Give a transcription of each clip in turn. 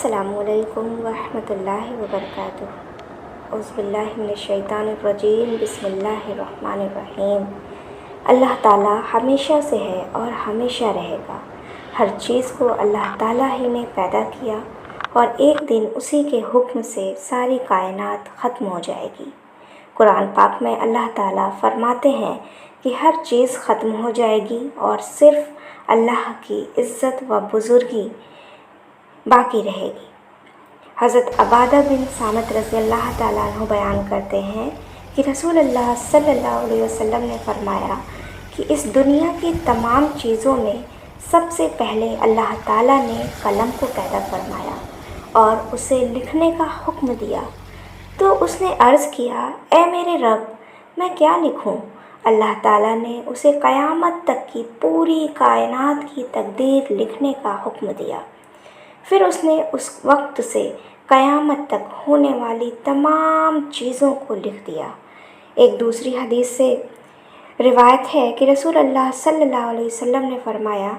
السلام علیکم ورحمۃ اللہ وبرکاتہ۔ اعوذ باللہ من الشیطان الرجیم، بسم اللہ الرحمن الرحیم۔ اللہ تعالیٰ ہمیشہ سے ہے اور ہمیشہ رہے گا۔ ہر چیز کو اللہ تعالیٰ ہی نے پیدا کیا اور ایک دن اسی کے حکم سے ساری کائنات ختم ہو جائے گی۔ قرآن پاک میں اللہ تعالیٰ فرماتے ہیں کہ ہر چیز ختم ہو جائے گی اور صرف اللہ کی عزت و بزرگی باقی رہے گی۔ حضرت عبادہ بن صامت رضی اللہ تعالیٰ عنہ بیان کرتے ہیں کہ رسول اللہ صلی اللہ علیہ وسلم نے فرمایا کہ اس دنیا کی تمام چیزوں میں سب سے پہلے اللہ تعالیٰ نے قلم کو پیدا فرمایا اور اسے لکھنے کا حکم دیا، تو اس نے عرض کیا، اے میرے رب، میں کیا لکھوں؟ اللہ تعالیٰ نے اسے قیامت تک کی پوری کائنات کی تقدیر لکھنے کا حکم دیا۔ پھر اس نے اس وقت سے قیامت تک ہونے والی تمام چیزوں کو لکھ دیا۔ ایک دوسری حدیث سے روایت ہے کہ رسول اللہ صلی اللہ علیہ وسلم نے فرمایا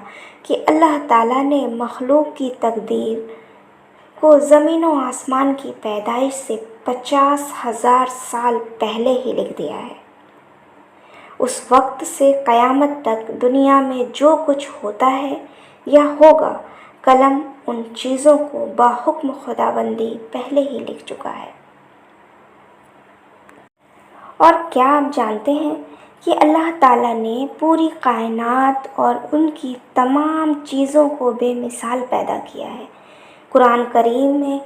کہ اللہ تعالیٰ نے مخلوق کی تقدیر کو زمین و آسمان کی پیدائش سے 50,000 سال پہلے ہی لکھ دیا ہے۔ اس وقت سے قیامت تک دنیا میں جو کچھ ہوتا ہے یا ہوگا، قلم ان چیزوں کو بحکم خداوندی پہلے ہی لکھ چکا ہے۔ اور کیا آپ جانتے ہیں کہ اللہ تعالیٰ نے پوری کائنات اور ان کی تمام چیزوں کو بے مثال پیدا کیا ہے۔ قرآن کریم میں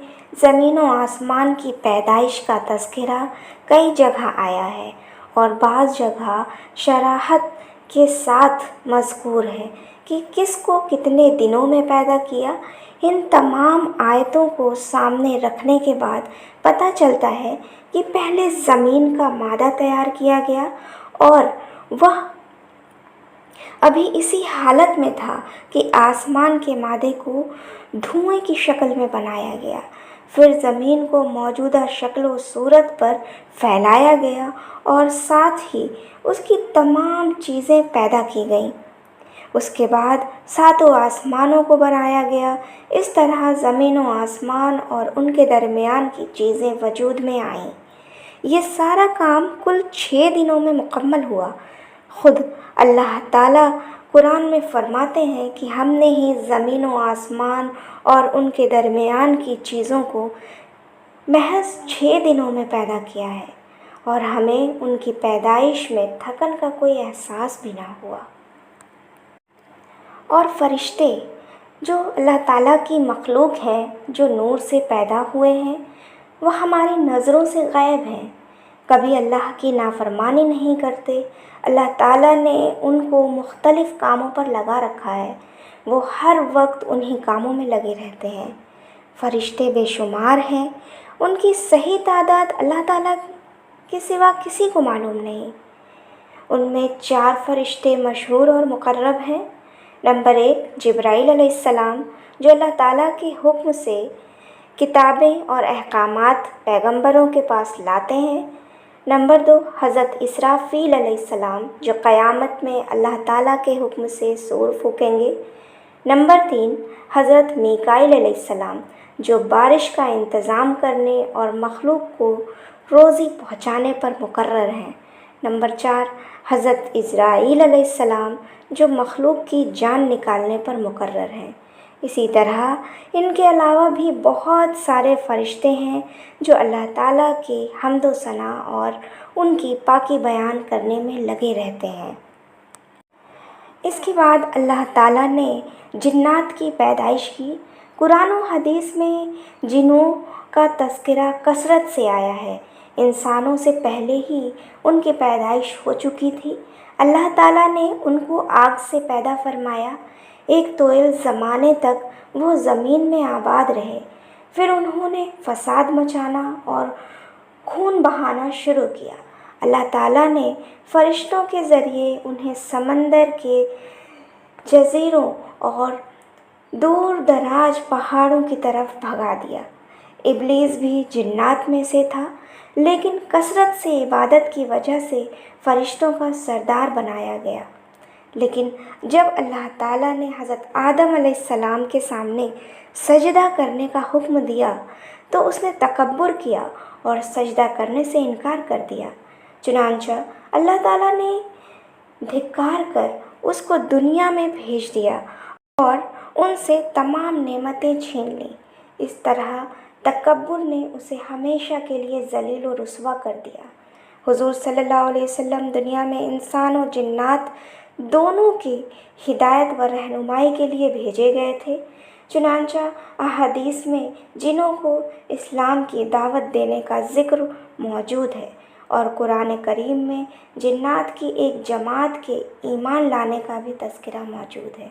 زمین و آسمان کی پیدائش کا تذکرہ کئی جگہ آیا ہے اور بعض جگہ شراحت کے ساتھ مذکور ہے کہ کس کو کتنے دنوں میں پیدا کیا۔ ان تمام آیتوں کو سامنے رکھنے کے بعد پتہ چلتا ہے کہ پہلے زمین کا مادہ تیار کیا گیا اور وہ ابھی اسی حالت میں تھا کہ آسمان کے مادے کو دھوئیں کی شکل میں بنایا گیا، پھر زمین کو موجودہ شکل و صورت پر پھیلایا گیا اور ساتھ ہی اس کی تمام چیزیں پیدا کی گئیں۔ اس کے بعد ساتوں آسمانوں کو بنایا گیا۔ اس طرح زمین و آسمان اور ان کے درمیان کی چیزیں وجود میں آئیں۔ یہ سارا کام کل 6 دنوں میں مکمل ہوا۔ خود اللہ تعالیٰ قرآن میں فرماتے ہیں کہ ہم نے ہی زمین و آسمان اور ان کے درمیان کی چیزوں کو محض 6 دنوں میں پیدا کیا ہے اور ہمیں ان کی پیدائش میں تھکن کا کوئی احساس بھی نہ ہوا۔ اور فرشتے جو اللہ تعالیٰ کی مخلوق ہیں، جو نور سے پیدا ہوئے ہیں، وہ ہماری نظروں سے غائب ہیں، کبھی اللہ کی نافرمانی نہیں کرتے۔ اللہ تعالیٰ نے ان کو مختلف کاموں پر لگا رکھا ہے، وہ ہر وقت انہی کاموں میں لگے رہتے ہیں۔ فرشتے بے شمار ہیں، ان کی صحیح تعداد اللہ تعالیٰ کے سوا کسی کو معلوم نہیں۔ ان میں 4 فرشتے مشہور اور مقرب ہیں۔ نمبر 1 جبرائیل علیہ السلام، جو اللہ تعالیٰ کے حکم سے کتابیں اور احکامات پیغمبروں کے پاس لاتے ہیں۔ نمبر 2 حضرت اسرافیل علیہ السلام، جو قیامت میں اللہ تعالیٰ کے حکم سے سور پھونکیں گے۔ نمبر 3 حضرت میکائیل علیہ السلام، جو بارش کا انتظام کرنے اور مخلوق کو روزی پہنچانے پر مقرر ہیں۔ نمبر 4 حضرت عزرائیل علیہ السلام، جو مخلوق کی جان نکالنے پر مقرر ہیں۔ اسی طرح ان کے علاوہ بھی بہت سارے فرشتے ہیں جو اللہ تعالیٰ کی حمد و ثنا اور ان کی پاکی بیان کرنے میں لگے رہتے ہیں۔ اس کے بعد اللہ تعالیٰ نے جنات کی پیدائش کی۔ قرآن و حدیث میں جنوں کا تذکرہ کثرت سے آیا ہے۔ انسانوں سے پہلے ہی ان کی پیدائش ہو چکی تھی۔ اللہ تعالیٰ نے ان کو آگ سے پیدا فرمایا۔ ایک طویل زمانے تک وہ زمین میں آباد رہے، پھر انہوں نے فساد مچانا اور خون بہانا شروع کیا۔ اللہ تعالیٰ نے فرشتوں کے ذریعے انہیں سمندر کے جزیروں اور دور دراز پہاڑوں کی طرف بھگا دیا۔ ابلیس بھی جنات میں سے تھا، لیکن کثرت سے عبادت کی وجہ سے فرشتوں کا سردار بنایا گیا۔ لیکن جب اللہ تعالیٰ نے حضرت آدم علیہ السلام کے سامنے سجدہ کرنے کا حکم دیا تو اس نے تکبر کیا اور سجدہ کرنے سے انکار کر دیا۔ چنانچہ اللہ تعالیٰ نے دھکار کر اس کو دنیا میں بھیج دیا اور ان سے تمام نعمتیں چھین لیں۔ اس طرح تکبر نے اسے ہمیشہ کے لیے ذلیل و رسوا کر دیا۔ حضور صلی اللہ علیہ وسلم دنیا میں انسان و جنات دونوں کی ہدایت و رہنمائی کے لیے بھیجے گئے تھے۔ چنانچہ احادیث میں جنوں کو اسلام کی دعوت دینے کا ذکر موجود ہے اور قرآن کریم میں جنات کی ایک جماعت کے ایمان لانے کا بھی تذکرہ موجود ہے۔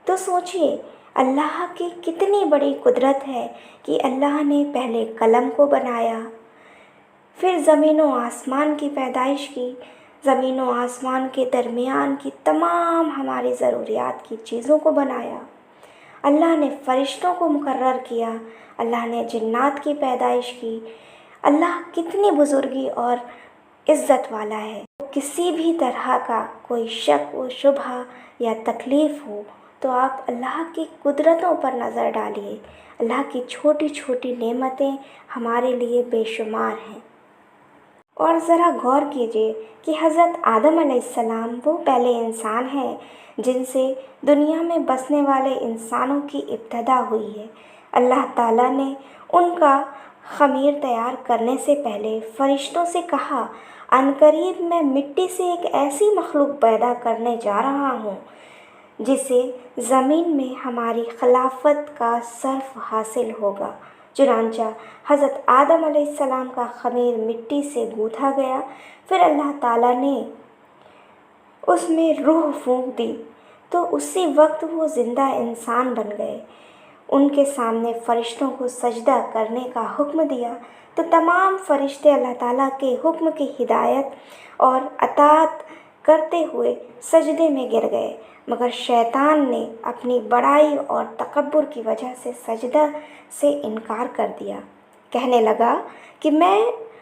تو سوچئے اللہ کی کتنی بڑی قدرت ہے کہ اللہ نے پہلے قلم کو بنایا، پھر زمین و آسمان کی پیدائش کی، زمین و آسمان کے درمیان کی تمام ہماری ضروریات کی چیزوں کو بنایا۔ اللہ نے فرشتوں کو مقرر کیا، اللہ نے جنات کی پیدائش کی۔ اللہ کتنی بزرگی اور عزت والا ہے۔ کسی بھی طرح کا کوئی شک و شبہ یا تکلیف ہو تو آپ اللہ کی قدرتوں پر نظر ڈالیے۔ اللہ کی چھوٹی چھوٹی نعمتیں ہمارے لیے بے شمار ہیں۔ اور ذرا غور کیجئے کہ حضرت آدم علیہ السلام وہ پہلے انسان ہیں جن سے دنیا میں بسنے والے انسانوں کی ابتدا ہوئی ہے۔ اللہ تعالیٰ نے ان کا خمیر تیار کرنے سے پہلے فرشتوں سے کہا، عنقریب میں مٹی سے ایک ایسی مخلوق پیدا کرنے جا رہا ہوں جسے زمین میں ہماری خلافت کا شرف حاصل ہوگا۔ چنانچہ حضرت آدم علیہ السلام کا خمیر مٹی سے گوتھا گیا، پھر اللہ تعالیٰ نے اس میں روح پھونک دی تو اسی وقت وہ زندہ انسان بن گئے۔ ان کے سامنے فرشتوں کو سجدہ کرنے کا حکم دیا تو تمام فرشتے اللہ تعالیٰ کے حکم کی ہدایت اور اطاعت کرتے ہوئے سجدے میں گر گئے، مگر شیطان نے اپنی بڑائی اور تکبر کی وجہ سے سجدہ سے انکار کر دیا۔ کہنے لگا کہ میں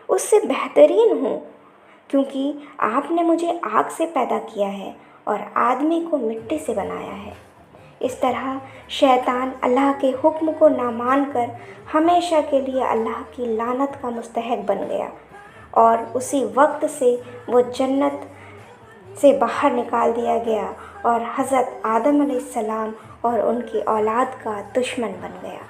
اس سے بہترین ہوں، کیونکہ آپ نے مجھے آگ سے پیدا کیا ہے اور آدمی کو مٹی سے بنایا ہے۔ اس طرح شیطان اللہ کے حکم کو نہ مان کر ہمیشہ کے لیے اللہ کی لعنت کا مستحق بن گیا، اور اسی وقت سے وہ جنت سے باہر نکال دیا گیا اور حضرت آدم علیہ السلام اور ان کی اولاد کا دشمن بن گیا۔